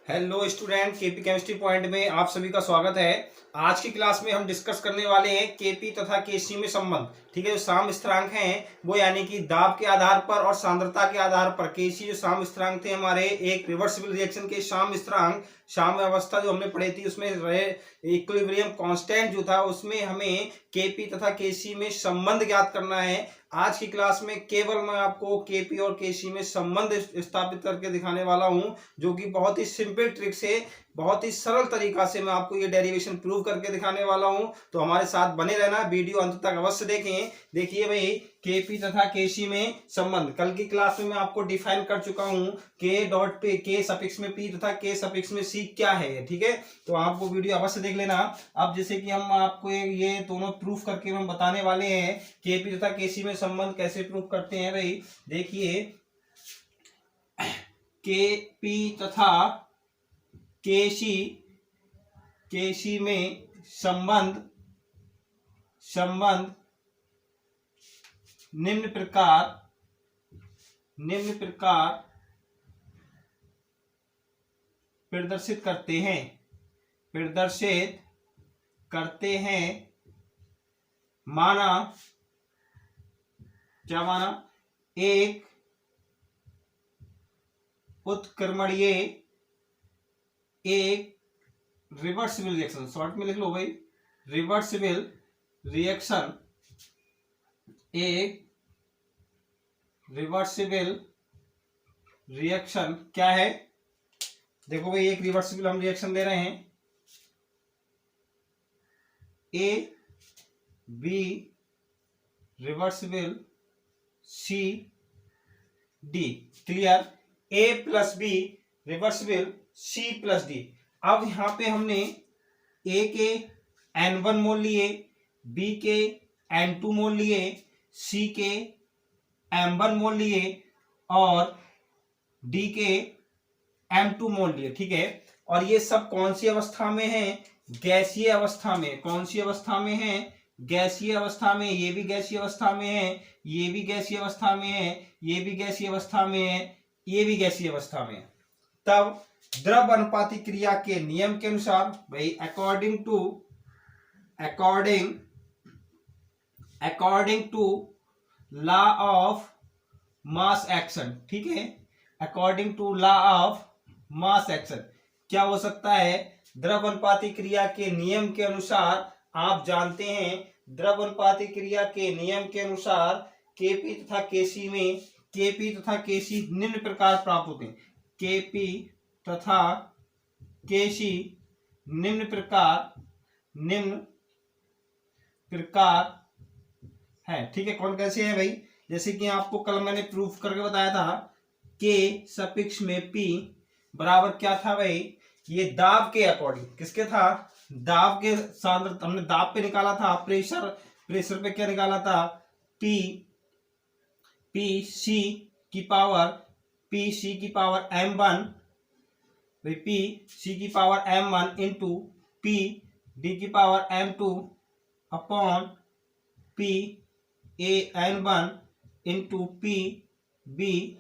Hello student, KP chemistry point में आप सभी का स्वागत है। आज की क्लास में हम डिस्कस करने वाले हैं केपी तथा केसी में संबंध। ठीक है, जो साम स्थिरांक हैं वो यानी कि दाब के आधार पर और सांद्रता के आधार पर केसी जो साम स्थिरांक थे हमारे एक रिवर्सिबल रिएक्शन के साम स्थिरांक साम अवस्था जो हमने पढ़ी थी उसमें इक्विलिब्रियम कांस्टेंट जो था उसमें हमें केपी तथा केसी में संबंध ज्ञात करना है। आज की क्लास में केवल मैं आपको केपी और केसी में संबंध स्थापित करके दिखाने वाला हूं, जो कि बहुत ही सिंपल ट्रिक से बहुत ही सरल तरीका से मैं आपको ये डेरिवेशन प्रूव करके दिखाने वाला हूं। तो हमारे साथ बने रहना, वीडियो अंत तक अवश्य देखें। देखिए भाई, केपी तथा केसी में संबंध कल की क्लास में मैं आपको डिफाइन कर चुका हूं। के डॉट पे के सफिक्स में पी तथा के सफिक्स में सी क्या है। ठीक है, तो आप वो वीडियो अवश्य देख लेना। अब जैसे कि हम आपको ये दोनों प्रूफ करके हम बताने वाले हैं केपी तथा केसी में संबंध कैसे प्रूफ करते हैं। भाई देखिए, केपी तथा केसी केसी में संबंध निम्न प्रकार प्रदर्शित करते हैं। माना एक उत्क्रमणीय एक रिवर्सिबल रिएक्शन, शॉर्ट में लिख लो भाई, रिवर्सिबल रिएक्शन एक रिवर्सिबल रिएक्शन क्या है। देखो भाई, एक रिवर्सिबल हम रिएक्शन ले रहे हैं, A B reversible C D. Clear? A plus B reversible C plus D. अब यहां पे हमने ए के N1 मोल लिए, बी के N2 मोल लिए, सी के M1 मोल लिए और डी के M2 मोल लिए। ठीक है, और ये सब कौन सी अवस्था में है? गैसीय अवस्था में। कौन सी अवस्था में है? गैसीय अवस्था में। ये भी गैसीय अवस्था में है, ये भी गैसीय अवस्था में है, ये भी गैसीय अवस्था में है, ये भी गैसीय अवस्था में है। तब द्रव अनुपाती क्रिया के नियम के अनुसार भाई according to law of mass action. ठीक है, according to law of mass action क्या हो सकता है? द्रव अनुपाती क्रिया के नियम के अनुसार आप जानते हैं, द्रव अनुपाती क्रिया के नियम के अनुसार केपी तथा केसी निम्न प्रकार प्राप्त होते हैं। केपी तथा केसी निम्न प्रकार है। ठीक है, कौन कैसे है भाई? जैसे कि आपको कल मैंने प्रूफ करके बताया था, के सफिक्स में पी बराबर क्या था भाई? ये दाब के अकॉर्डिंग, किसके था? दाब के सांद्रता, हमने दाब पे निकाला था, प्रेशर पे क्या निकाला था? पी सी की पावर m1 पी सी की power m1 into p d की power m2 upon p a n1 into p b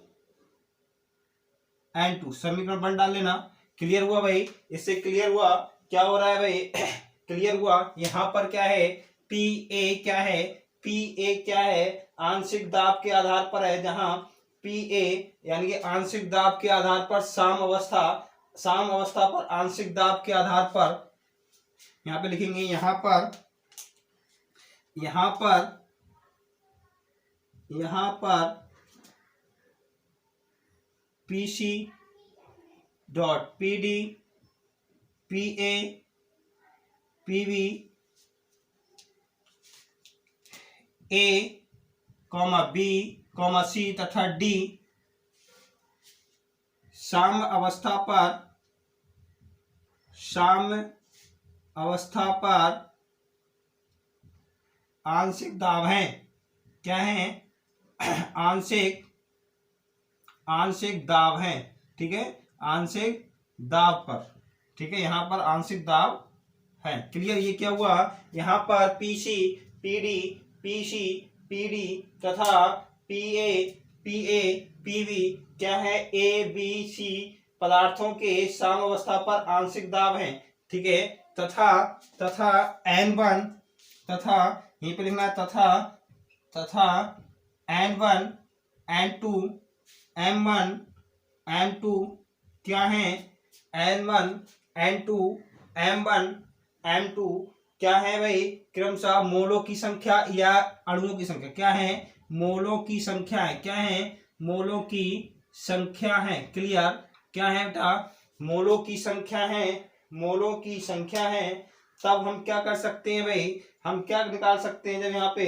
n2। समीकरण 1 डाल लेना। क्लियर हुआ भाई? इससे क्लियर हुआ क्या हो रहा है भाई? क्लियर हुआ, यहां पर क्या है? पी ए क्या है? पी ए क्या है? आंशिक दाब के आधार पर है, जहां पी ए यानी कि आंशिक दाब के आधार पर साम अवस्था पर आंशिक दाब के आधार पर यहां पे लिखेंगे, यहां पर PC dot PD PA PV A B C तथा डी साम अवस्था पर आंशिक दाब है। क्या है? आंशिक दाब है। ठीक है, आंशिक दाब पर। ठीक है, यहां पर आंशिक दाब है। क्लियर? ये क्या हुआ? यहां पर पीसी पीडी पीसी पीडी तथा पीए पीए पीवी क्या है? ए बी सी पदार्थों के साम्यावस्था पर आंशिक दाब है, ठीक है। तथा N1 तथा यहीं पे लिखना है तथा N1 N2 M1 M2 क्या है, N1 N2 M1 M2 क्या है भाई, क्रमशः मोलों की संख्या या अणुओं की संख्या, क्या है, मोलों की संख्या है, क्या है, मोलों की संख्या है। क्लियर, क्या है बेटा, मोलों की संख्या है, मोलों की संख्या है। तब हम क्या कर सकते हैं भाई, हम क्या निकाल सकते हैं, जब यहाँ पे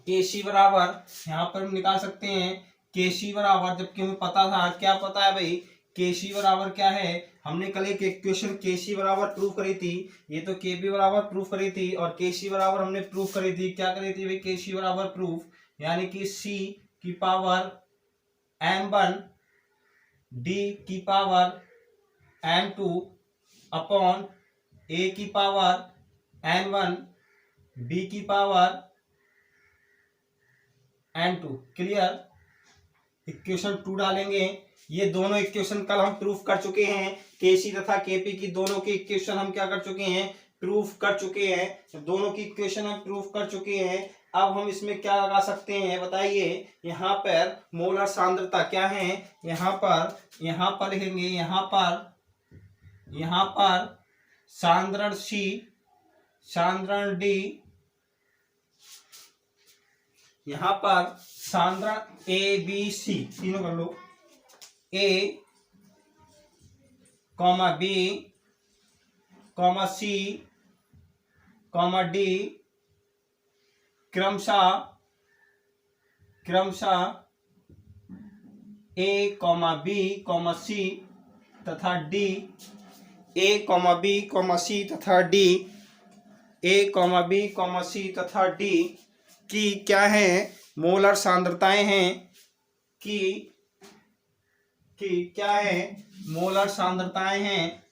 Kc बराबर, यहाँ पर हम निकाल सकते हैं Kc बराबर, जबकि हमें पता था, क्या पता है भाई, Kc बराबर क्या है, हमने कल एक इक्वेशन Kc बराबर प्रूव करी थी, ये तो Kp बराबर प्रूव करी थी और Kc बराबर हमने प्रूव करी थी, क्या करी थी भाई, Kc बराबर प्रूफ, यानी कि c की पावर m1 d की पावर m2 अपॉन a की पावर n1 b की पावर n2। क्लियर, इक्वेशन 2 डालेंगे, ये दोनों इक्वेशन कल हम प्रूफ कर चुके हैं, Kc तथा Kp की दोनों की इक्वेशन हम क्या कर चुके हैं, प्रूफ कर चुके हैं, तो दोनों की इक्वेशन हम प्रूफ कर चुके हैं। अब हम इसमें क्या लगा सकते हैं बताइए, यहाँ पर मोलर सांद्रता क्या है, यहाँ पर लिखेंगे, यहाँ पर सांद्रण C, सांद्रण D, यहाँ पर सांद्रण A B C तीनों कर लो, A B C D क्रमशः A B C तथा D, A B C तथा D, A B C तथा D की क्या है, मोलर सांद्रताएं हैं, कि क्या है, मोलर सांद्रताएं हैं,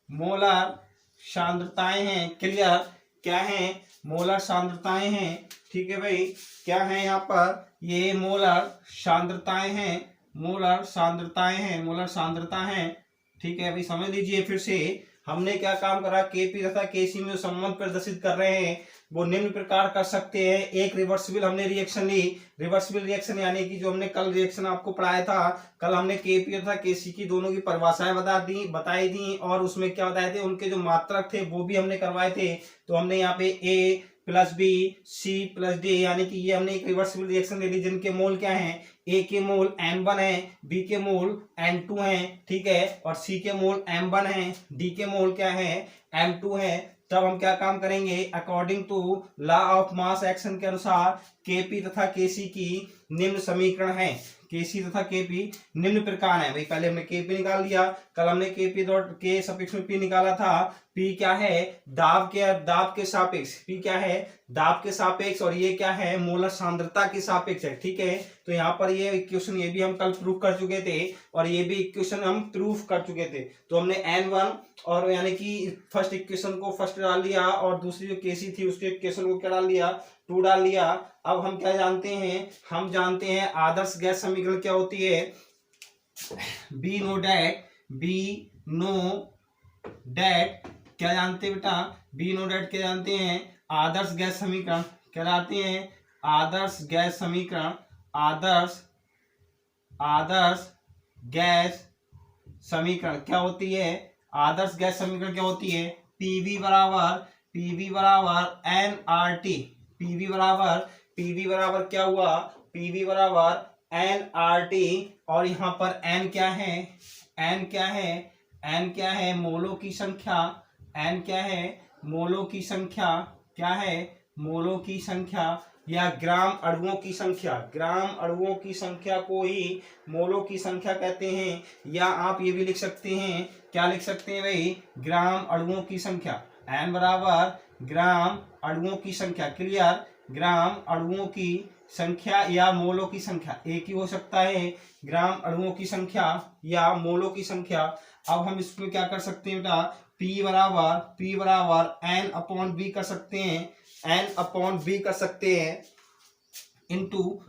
मोलर सांद्रताएं हैं। क्लियर, क्या है, मोलर सांद्रताएं हैं, ठीक है भाई, क्या है यहाँ पर, ये मोलर सांद्रताएं हैं, मोलर सांद्रताएं हैं, मोलर सांद्रता है, ठीक है भाई। समझ लीजिए फिर से, हमने क्या काम करा, Kp तथा Kc में जो संबंध प्रदर्शित कर रहे हैं वो निम्न प्रकार कर सकते हैं। एक रिवर्सिबल हमने रिएक्शन ली, रिवर्सिबल रिएक्शन यानी कि जो हमने कल रिएक्शन आपको पढ़ाया था, कल हमने Kp तथा Kc की दोनों की परिभाषाएं बताई दी और उसमें क्या बताए थे, उनके जो मात्रक थे वो भी हमने करवाए थे। तो हमने यहाँ पे A plus B C plus D, यानी कि ये हमने एक रिवर्सिबल रिएक्शन ले ली, जिनके मोल क्या हैं, ए के मोल M1 है, बी के मोल M2 है, ठीक है, और सी के मोल M1 है, डी के मोल क्या है, M2 है। तब हम क्या काम करेंगे, according to law of mass action के अनुसार Kp तथा Kc की निम्न समीकरण है, Kc तथा Kp निम्न प्रकार है। भाई पहले हमने Kp निकाल लिया, कल हमने Kp डॉट K सफिक्स में P निकाला था। P क्या है, दाब के सापेक्ष, P क्या है, दाब के सापेक्ष, और ये क्या है, मोलर सांद्रता के सापेक्ष है, ठीक है। तो यहाँ पर ये इक्वेशन ये भी हम कल प्रूफ कर चुके थे और ये भी इक्वेशन हम प्रूफ कर चुके थे। तो हमने N1 और यानी कि फर्स्ट इक्वेशन को फर्स्ट डाल लिया और दूसरी जो Kc थी उसके इक्वेशन को क्या डाल लिया, 2 डाल लिया। अब हम क्या जानते हैं, हम जानते हैं आदर्श गैस समीकरण क्या होती है, बी नो डैट क्या जानते हैं बेटा, बी नो डैट क्या जानते हैं, आदर्श गैस समीकरण क्या जानते हैं, आदर्श गैस समीकरण, आदर्श गैस समीकरण क्या होती है, आदर्श गैस समीकरण क्या होती है, पीवी बराबर nRT, पीवी बराबर क्या हुआ, पीवी बराबर nRT, और यहाँ पर n क्या है, n क्या है, मोलों की संख्या, n क्या है, मोलों की संख्या, क्या है, मोलों की संख्या या ग्राम अणुओं की संख्या, ग्राम अणुओं की संख्या को ही मोलों की संख्या कहते हैं। या आप ये भी लिख सकते हैं, क्या लिख सकते हैं भाई, ग्राम अणुओं की संख्या, n बराबर ग्राम अणुओं की संख्या। क्लियर, ग्राम अणुओं की संख्या या मोलों की संख्या एक ही हो सकता है, ग्राम अणुओं की संख्या या मोलों की संख्या। अब हम इसमें क्या कर सकते हैं बेटा, P बराबर n अपॉन बी कर सकते हैं, n अपॉन बी कर सकते हैं इंटू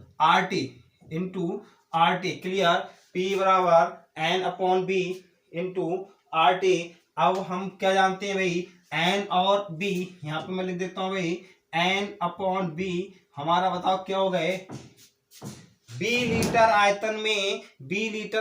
RT। क्लियर, P बराबर n upon B into R T. अब हम क्या जानते हैं भाई, एन और बी, यहाँ पे मैं लिख देता हूँ भाई, एन अपॉन बी हमारा बताओ क्या हो गए, बी लीटर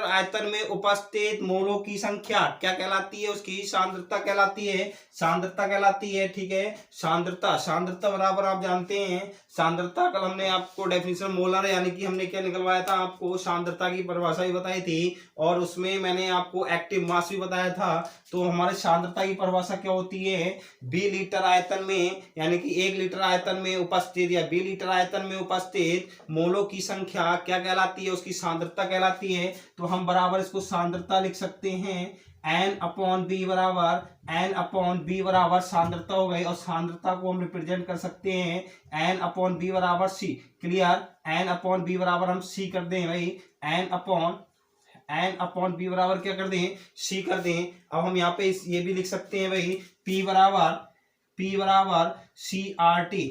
आयतन में उपस्थित मोलों की संख्या क्या कहलाती है, उसकी सांद्रता कहलाती है, सांद्रता कहलाती है। ठीक है, सांद्रता बराबर आप जानते हैं, सांद्रता कल हमने आपको डेफिनेशन मोलर यानी कि हमने क्या निकलवाया था, आपको सांद्रता की परिभाषा भी बताई थी और उसमें मैंने आपको एक्टिव मास भी बताया था। तो हमारे सांद्रता की परिभाषा क्या होती है, बी लीटर आयतन में यानी कि 1 लीटर आयतन में उपस्थित या बी लीटर आयतन में उपस्थित मोलों की संख्या क्या कहलाती है, उसकी सांद्रता कहलाती है। तो हम बराबर इसको सांद्रता लिख सकते हैं, एन अपॉन बी बराबर सांद्रता हो गई और सांद्रता को हम रिप्रेजेंट कर सकते हैं एन अपॉन बी बराबर सी। क्लियर, एन अपॉन बी बराबर हम सी कर दें भाई, एन अपॉन बी बराबर क्या कर दें, सी कर दें। अब हम यहाँ पे ये भी लिख सकते हैं भाई, P बराबर C R T.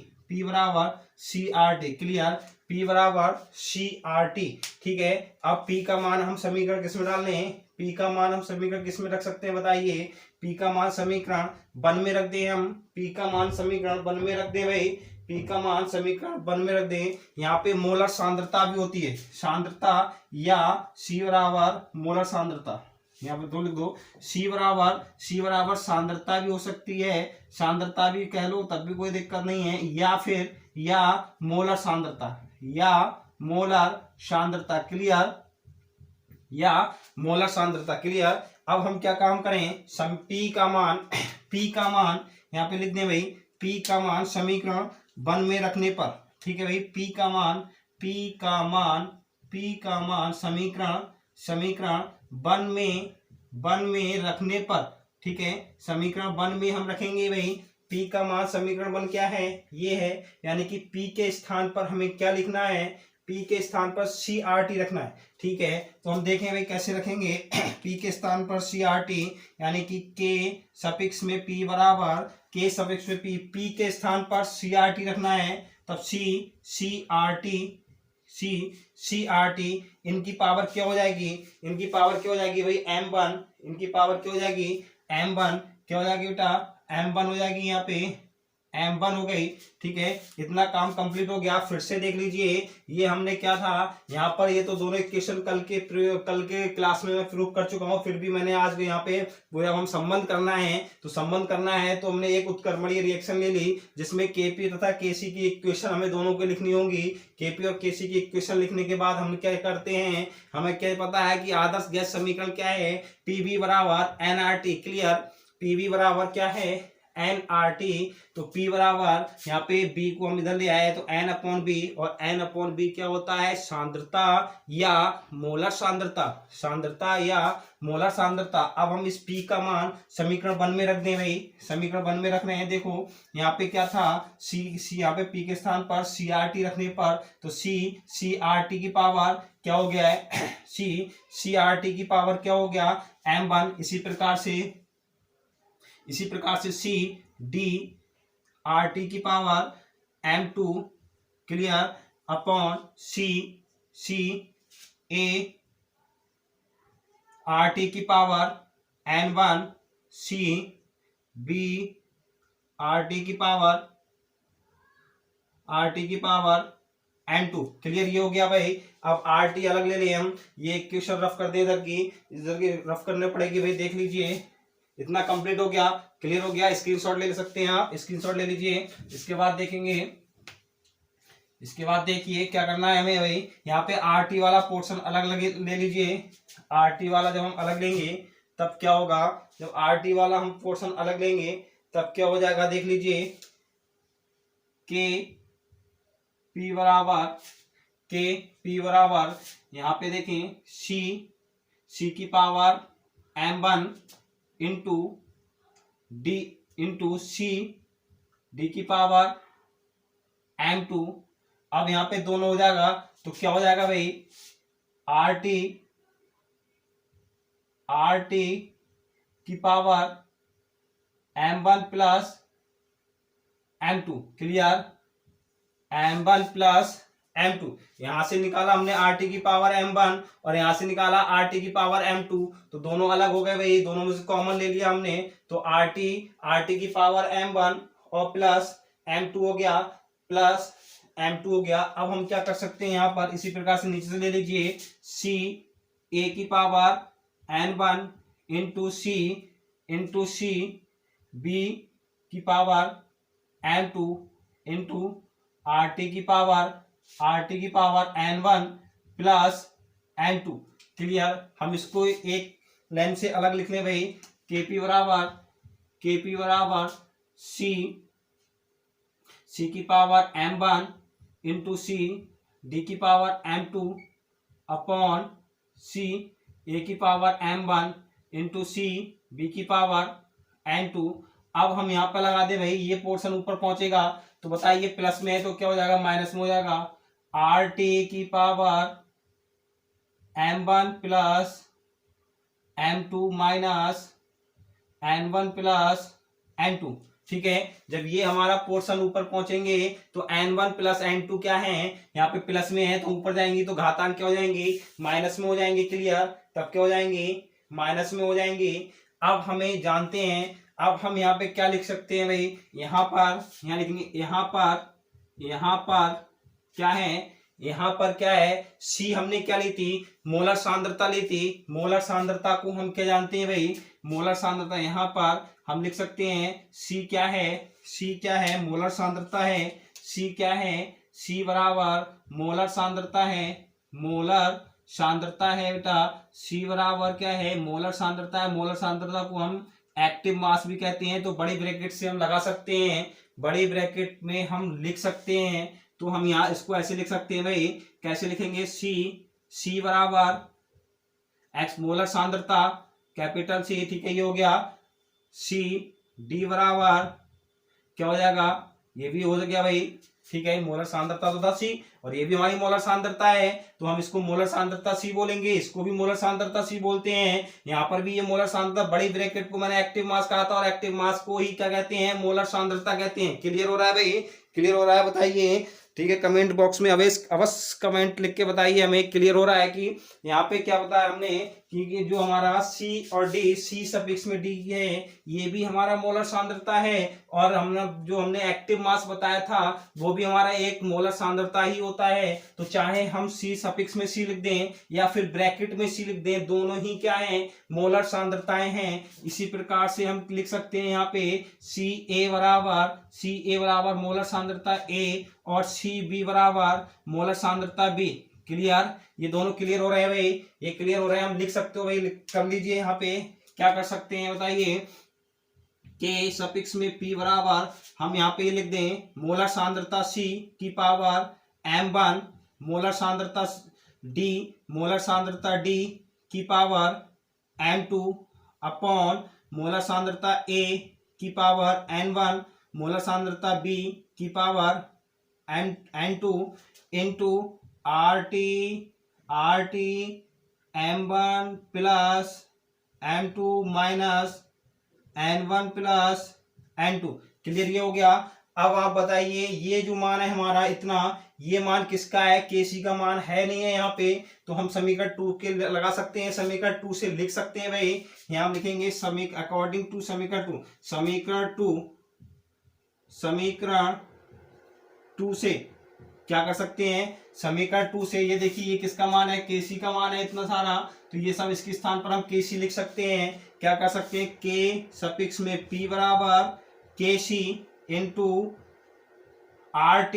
Clear, P बराबर सी आर टी। ठीक है, अब P का मान हम समीकरण किस में डाल लें, P का मान हम समीकरण किस में रख सकते हैं बताइए, P का मान समीकरण 1 में रख दें हम, P का मान समीकरण 1 में रख दें भाई, P का मान समीकरण 1 में रख दें। यहाँ पे मोलर सांद्रता भी होती है, सांद्रता या C बराबर मोलर सांद्रता, यहाँ पे 2 लिख दो, C बराबर सांद्रता भी हो सकती है, सांद्रता भी कह लो तब भी कोई दिक्कत नहीं है, या मोलर सांद्रता। क्लियर, या मोलर सांद्रता। क्लियर, अब हम क्या काम करें, P का मान यहाँ पे लिख दें भाई, P का मान समीकरण 1 में रखने पर, ठीक है भाई, P का मान समीकरण 1 में रखने पर, ठीक है, समीकरण 1 में हम रखेंगे भाई, P का मान समीकरण 1 क्या है, ये है, यानी कि P के स्थान पर हमें क्या लिखना है, P के स्थान पर CRT रखना है। ठीक है, तो हम देखें भाई कैसे रखेंगे, P के स्थान पर CRT यानी कि K सफिक्स में P बराबर P के स्थान पर CRT रखना है, तब CRT इनकी पावर क्या हो जाएगी, भाई M1, इनकी पावर क्या हो जाएगी, M1 क्या हो जाएगी बेटा, M1 हो जाएगी, यहाँ पे M1 हो गई। ठीक है, इतना काम कंप्लीट हो गया। फिर से देख लीजिए, ये हमने क्या था यहाँ पर, ये तो दोनों इक्वेशन कल के क्लास में मैं प्रूव कर चुका हूँ, फिर भी मैंने आज यहाँ पे पूरा हम संबंध करना है तो हमने एक उत्क्रमणीय रिएक्शन ले ली जिसमें केपी तथा केसी की इक्वेशन हमें दोनों को लिखनी होंगी। केपी और केसी की इक्वेशन लिखने के बाद हम क्या करते हैं, हमें क्या पता है कि आदर्श गैस समीकरण क्या है, पीवी बराबर एनआरटी। क्लियर, पीवी बराबर क्या है, एनआरटी। तो P बराबर यहाँ पे B को हम इधर ले आए तो N अपॉन बी, और N अपॉन बी क्या होता है, सांद्रता या मोलर सांद्रता। अब हम इस P का मान समीकरण 1 में रख दें भाई, समीकरण 1 में रख रहे हैं। देखो यहाँ पे क्या था, यहाँ पे P के स्थान पर CRT रखने पर, तो CRT की पावर क्या हो गया है, CRT की पावर क्या हो गया, M1। इसी प्रकार से CDRT की power M2। Clear, upon CART की पावर N1, CBRT की पावर N2। क्लियर, ये हो गया भाई। अब RT अलग ले लें हम, ये इक्वेशन रफ कर दे, इधर की रफ करने पड़ेगी भाई। देख लीजिए, इतना कंप्लीट हो गया, क्लियर हो गया। स्क्रीनशॉट ले सकते हैं आप, स्क्रीनशॉट ले लीजिए। इसके बाद देखिए क्या करना है हमें भाई, यहाँ पे RT वाला पोर्शन अलग ले लीजिए। RT वाला जब हम अलग लेंगे तब क्या होगा, जब RT वाला हम पोर्शन अलग लेंगे तब क्या हो जाएगा, देख लीजिए, P बराबर यहाँ पे देखें C की पावर M1 इंटू D की पावर M2। अब यहाँ पे दोनों हो जाएगा तो क्या हो जाएगा भाई, RT की power M1 plus M2। Clear, M1 plus m2। यहाँ से निकाला हमने RT की पावर m1 और यहाँ से निकाला RT की पावर m2, तो दोनों अलग हो गए भाई, दोनों में से कॉमन ले लिया हमने, तो RT की पावर m1 और प्लस m2 हो गया, प्लस m2 हो गया। अब हम क्या कर सकते हैं यहाँ पर, इसी प्रकार से नीचे से ले लीजिए c a की power n1 into c b की पावर m2 इंटू RT की power n1 plus n2। Clear. हम इसको एक लाइन से अलग लिख लें भाई, KP बराबर c की power m1 into c d की power m2 upon c a की power m1 into c b की पावर n2। अब हम यहाँ पर लगा दे भाई, ये पोर्शन ऊपर पहुंचेगा तो बताइए प्लस में है तो क्या हो जाएगा, माइनस में हो जाएगा। RT की power m1 plus m2 minus n1 plus n2। ठीक है, जब ये हमारा पोर्शन ऊपर पहुंचेंगे तो n1 प्लस n2 क्या है, यहाँ पे प्लस में है तो ऊपर जाएंगी तो घातांक क्या हो जाएंगी, माइनस में हो जाएंगे। क्लियर। तब क्या हो जाएंगे, माइनस में हो जाएंगे। अब हमें जानते हैं, अब हम यहाँ पे क्या लिख सकते हैं भाई, यहाँ लिखेंगे, यहाँ पर क्या है, यहाँ पर क्या है, सी हमने क्या ली थी, मोलर सांद्रता ली थी। मोलर सांद्रता को हम क्या जानते हैं भाई, मोलर सांद्रता यहाँ पर हम लिख सकते हैं सी क्या है, मोलर सांद्रता है। सी क्या है, सी बराबर मोलर सांद्रता है, बेटा। सी बराबर क्या है, मोलर सांद्रता है। मोलर सांद्रता को हम एक्टिव मास भी कहते हैं, तो बड़ी ब्रैकेट से हम लगा सकते हैं, बड़ी ब्रैकेट में हम लिख सकते हैं। तो हम यहाँ इसको ऐसे लिख सकते हैं भाई, कैसे लिखेंगे, सी बराबर एक्स मोलर सांद्रता कैपिटल सी, ठीक है, ये हो गया। सी डी बराबर क्या हो जाएगा, ये भी हो गया भाई, ठीक है, मोलर सांद्रता तो था सी और ये भी हमारी मोलर सांद्रता है, तो हम इसको मोलर सांद्रता सी बोलेंगे, इसको भी मोलर सांद्रता सी बोलते हैं। यहाँ पर भी ये मोलर सांद्रता, बड़ी ब्रैकेट को मैंने एक्टिव मास कहा था और एक्टिव मास को ही क्या कहते हैं, मोलर सांद्रता कहते हैं। क्लियर हो रहा है भाई, क्लियर हो रहा है, बताइए। ठीक है, कमेंट बॉक्स में अवश्य कमेंट लिख के बताइए हमें क्लियर हो रहा है कि यहाँ पे क्या बताया हमने कि जो हमारा सी और डी, सी सफिक्स में डी है, ये भी हमारा मोलर सांद्रता है, और हमने एक्टिव मास बताया था वो भी हमारा एक मोलर सांद्रता ही होता है। तो चाहे हम सी सफिक्स में सी लिख दें या फिर ब्रैकेट में सी लिख दें, दोनों ही क्या है, मोलर सांद्रताएं हैं। इसी प्रकार से हम लिख सकते हैं यहाँ पे सी ए बराबर मोलर सांद्रता ए और सी बी बराबर मोलर सांद्रता बी। क्लियर, ये दोनों क्लियर हो रहे हैं भाई, ये क्लियर हो रहे हैं, हम लिख सकते हो भाई, कर लीजिए। यहाँ पे क्या कर सकते हैं बताइए, के सफिक्स में पी बराबर हम यहाँ पे लिख दें मोलर सांद्रता सी की पावर m1, मोलर सांद्रता डी की पावर m2 अपॉन मोलर सांद्रता ए की पावर n1, मोलर सांद्रता बी की power n2 into RT m1 plus m2 minus n1 plus n2। Clear, ये हो गया। अब आप बताइए, ये जो मान है हमारा इतना, ये मान किसका है, केसी का मान है नहीं है यहाँ पे, तो हम समीकरण 2 के लगा सकते हैं, समीकरण 2 से लिख सकते हैं भाई। यहाँ हम लिखेंगे अकॉर्डिंग टू समीकरण 2 से क्या कर सकते हैं, समीकरण 2 से ये देखिए, ये किसका मान है, केसी का मान है इतना सारा, तो ये सब इसके स्थान पर हम केसी लिख सकते हैं। क्या कर सकते हैं, के सफिक्स में पी बराबर KC into RT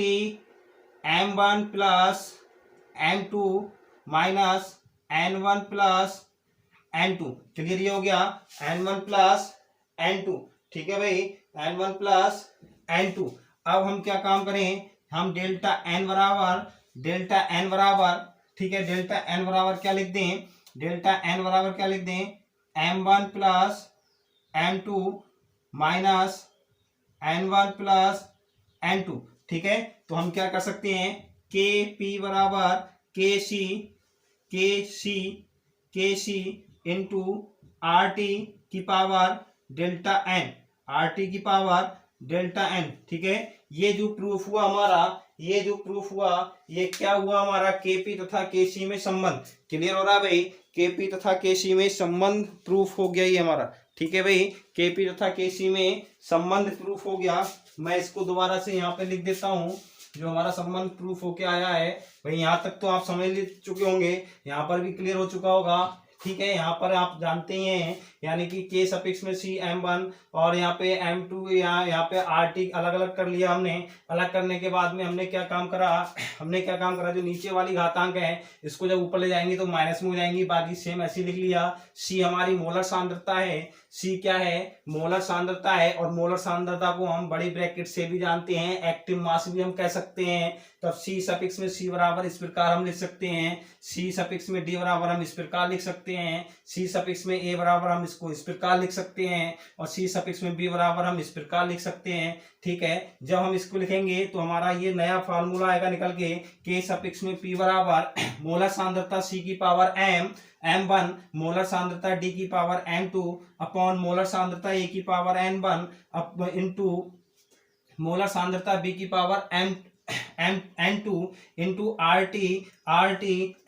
m1 plus m2 minus n1 plus n2। Clear, ये हो गया, n1 प्लस n2। ठीक है भाई, n1 प्लस n2। अब हम क्या काम करें, हम डेल्टा n बराबर ठीक है, डेल्टा n बराबर क्या लिख दें, m1 plus m2 minus n1 plus n2। ठीक है, तो हम क्या कर सकते हैं, के पी बराबर के सी इंटू RT की पावर डेल्टा n। ठीक है, ये जो प्रूफ हुआ हमारा, ये जो प्रूफ हुआ ये क्या हुआ हमारा केपी तथा केसी में संबंध। क्लियर हो रहा भाई, केपी तथा केसी में संबंध प्रूफ हो गया ये हमारा। ठीक है भाई, केपी तथा केसी में संबंध प्रूफ हो गया। मैं इसको दोबारा से यहाँ पे लिख देता हूँ, जो हमारा संबंध प्रूफ होके आया है भाई। यहाँ तक तो आप समझ ले चुके होंगे, यहाँ पर भी क्लियर हो चुका होगा। ठीक है, यहाँ पर आप जानते ही हैं, यानी कि के सफिक्स में सी M1 और यहाँ पे M2, यहाँ पे RT अलग अलग कर लिया हमने। अलग करने के बाद में हमने क्या काम करा, जो नीचे वाली घातांक है इसको जब ऊपर ले जाएंगे तो माइनस में हो जाएंगी, बाकी सेम ऐसे लिख लिया। सी हमारी मोलर सांद्रता है, सी क्या है, मोलर सांद्रता है। और मोलर सांद्रता को हम बड़ी ब्रैकेट से भी जानते हैं, एक्टिव मास भी हम कह सकते हैं। तब सी सफिक्स में सी बराबर इस प्रकार हम लिख सकते हैं, सी सफिक्स में डी बराबर हम इस प्रकार लिख सकते हैं, सी सफिक्स में ए बराबर हम इसको इस प्रकार लिख सकते हैं, और सी सफिक्स में बी बराबर हम इस प्रकार लिख सकते हैं। ठीक है, जब हम इसको लिखेंगे तो हमारा ये नया फार्मूला आएगा निकल के सफिक्स में पी बराबर मोलर सांद्रता सी की पावर M1 मोलर सांद्रता डी की पावर M2 अपॉन मोलर सांद्रता ए की पावर N1 इंटू मोलर सांद्रता बी की power N2 into RT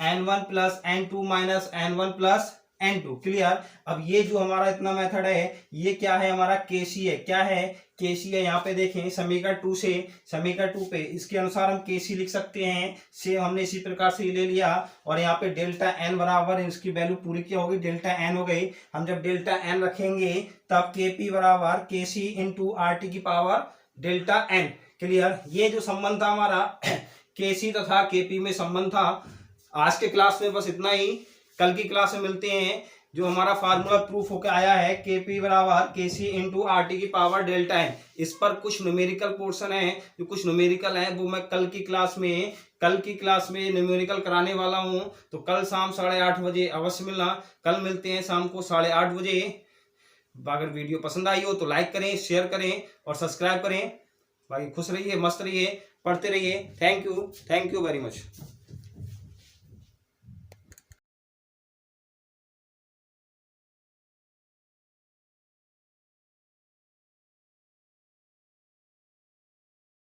N1 plus N2 minus N1 plus N2। Clear. अब ये जो हमारा इतना मेथड है ये क्या है, हमारा केसी है। क्या है, केसी है। यहाँ पे देखें समीकरण 2 पे इसके अनुसार हम केसी लिख सकते हैं। से हमने इसी प्रकार से ले लिया, और यहाँ पे डेल्टा एन बराबर इसकी वैल्यू पूरी क्या होगी, डेल्टा एन हो गई। हम जब डेल्टा एन रखेंगे तब केपी बराबर केसी इंटू RT की पावर डेल्टा एन। क्लियर। ये जो संबंध था हमारा केसी तथा केपी में संबंध था। आज के क्लास में बस इतना ही, कल की क्लास में मिलते हैं। जो हमारा फार्मूला प्रूफ होकर आया है केपी बराबर केसी इंटू RT की पावर डेल्टा एन, इस पर कुछ न्यूमेरिकल पोर्शन है, जो कुछ न्यूमेरिकल है वो मैं कल की क्लास में न्यूमेरिकल कराने वाला हूं। तो कल शाम 8:30 बजे अवश्य मिलना। कल मिलते हैं शाम को 8:30 बजे। अगर वीडियो पसंद आई हो तो लाइक करें, शेयर करें और सब्सक्राइब करें। बाकी खुश रहिए, मस्त रहिए, पढ़ते रहिए। Thank you very much.